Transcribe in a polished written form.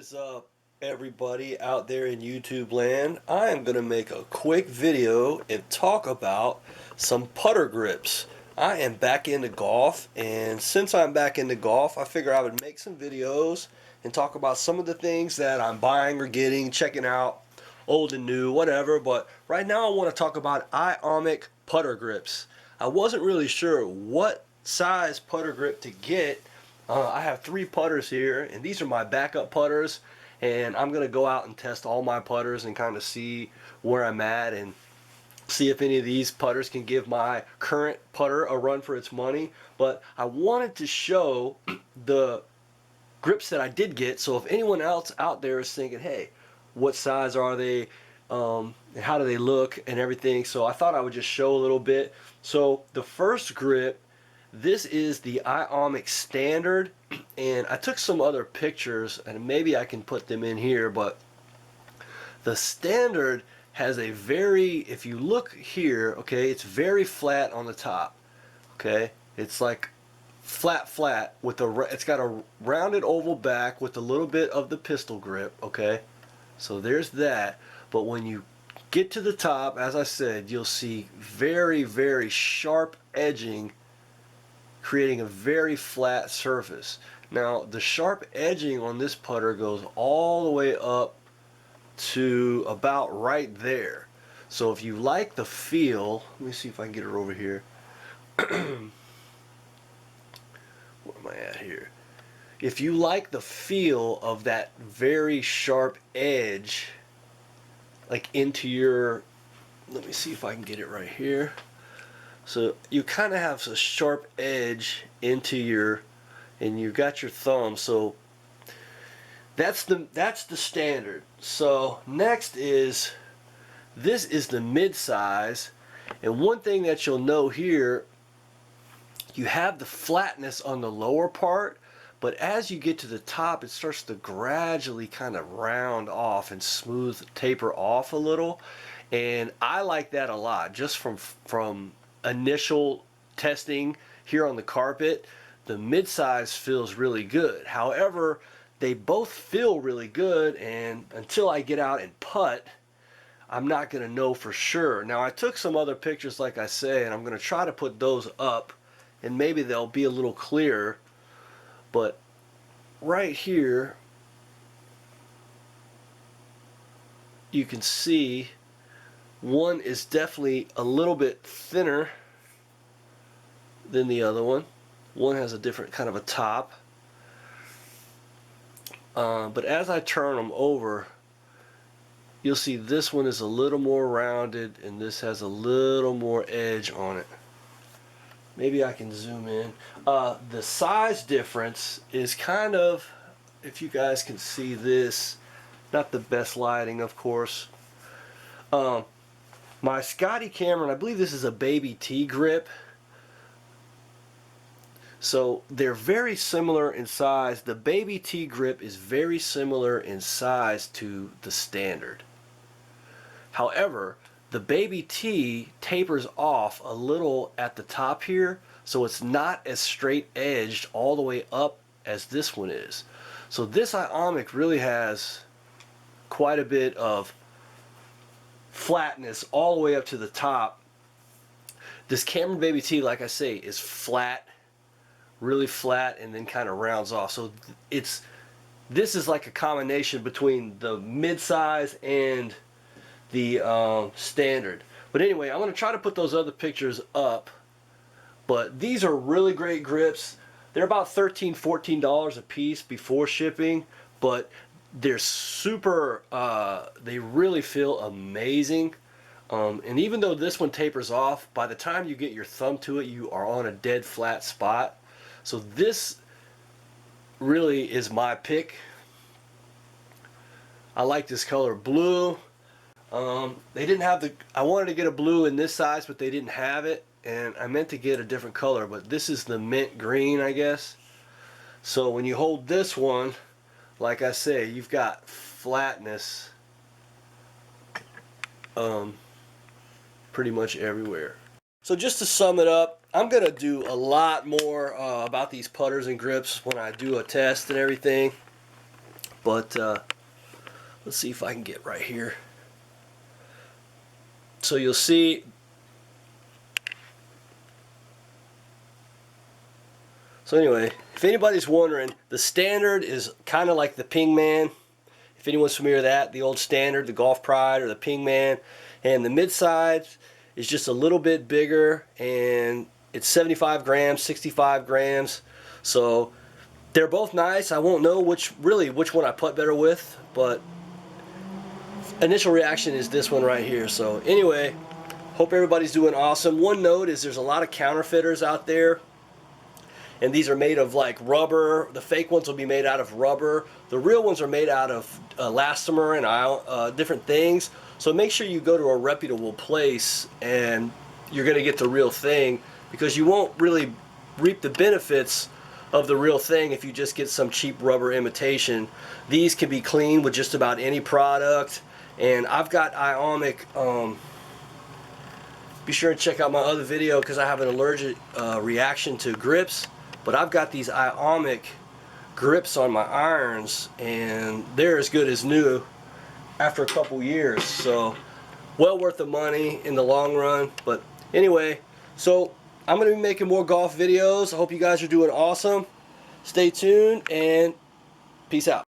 is up, everybody out there in YouTube land? I am going to make a quick video and talk about some putter grips. I am back into golf, and since I'm back into golf, I figure I would make some videos and talk about some of the things that I'm buying or getting, checking out, old and new, whatever. But right now I want to talk about Iomic putter grips. I wasn't really sure what size putter grip to get. I have 3 putters here, and these are my backup putters, and I'm going to go out and test all my putters and kind of see where I'm at and see if any of these putters can give my current putter a run for its money. But I wanted to show the grips that I did get, so if anyone else out there is thinking, hey, what size are they, and how do they look and everything, so I thought I would just show a little bit. So the first grip, this is the Iomic Standard, and I took some other pictures and maybe I can put them in here, but the Standard has a very, if you look here, okay, it's very flat on the top, okay, it's like flat with a, it's got a rounded oval back with a little bit of the pistol grip, okay, so there's that. But when you get to the top, as I said, you'll see very sharp edging, creating a very flat surface. Now the sharp edging on this putter goes all the way up to about right there. So if you like the feel, let me see if I can get it over here. Where am I at here? If you like the feel of that very sharp edge, like into your, let me see if I can get it right here. So you kind of have a sharp edge into your, and you've got your thumb. So that's the Standard. So next is, this is the mid-size, and one thing that you'll know here, you have the flatness on the lower part, but as you get to the top, it starts to gradually kind of round off and smooth, taper off a little, and I like that a lot. Just from initial testing here on the carpet, the mid-size feels really good. However, they both feel really good, and until I get out and putt, I'm not going to know for sure. Now I took some other pictures, like I say, and I'm going to try to put those up, and maybe they'll be a little clearer. But right here you can see one is definitely a little bit thinner than the other one. One has a different kind of a top. But as I turn them over, you'll see this one is a little more rounded and this has a little more edge on it. Maybe I can zoom in. The size difference is kind of, if you guys can see this, not the best lighting, of course. My Scotty Cameron, I believe this is a baby T grip. So they're very similar in size. The baby T grip is very similar in size to the Standard. However, the baby T tapers off a little at the top here, so it's not as straight edged all the way up as this one is. So this Iomic really has quite a bit of flatness all the way up to the top. This Cameron baby T, like I say, is flat, really flat, and then kind of rounds off. So this is like a combination between the mid-size and the Standard. But anyway, I'm going to try to put those other pictures up. But these are really great grips. They're about $13–14 a piece before shipping, but they're super, they really feel amazing. And even though this one tapers off, by the time you get your thumb to it, you are on a dead flat spot. So this really is my pick. I like this color blue. They didn't have the, I wanted to get a blue in this size, but they didn't have it, and I meant to get a different color, but this is the mint green, I guess. So when you hold this one, like I say, you've got flatness pretty much everywhere. So just to sum it up, I'm going to do a lot more about these putters and grips when I do a test and everything. but let's see if I can get right here. So you'll see, so anyway, if anybody's wondering, the standard is kind of like the Pingman. If anyone's familiar with that, the old standard, the Golf Pride or the Pingman. And the mid-size is just a little bit bigger, and it's 75 grams, 65 grams. So they're both nice. I won't know which one I putt better with, but initial reaction is this one right here. So anyway, hope everybody's doing awesome. One note is there's a lot of counterfeiters out there, and these are made of like rubber. The fake ones will be made out of rubber. The real ones are made out of elastomer and different things. So make sure you go to a reputable place and you're going to get the real thing, because you won't really reap the benefits of the real thing if you just get some cheap rubber imitation. These can be cleaned with just about any product. And I've got Iomic. Be sure to check out my other video because I have an allergic reaction to grips. But I've got these Iomic grips on my irons, and they're as good as new after a couple years. So well worth the money in the long run. But anyway, so I'm going to be making more golf videos. I hope you guys are doing awesome. Stay tuned and peace out.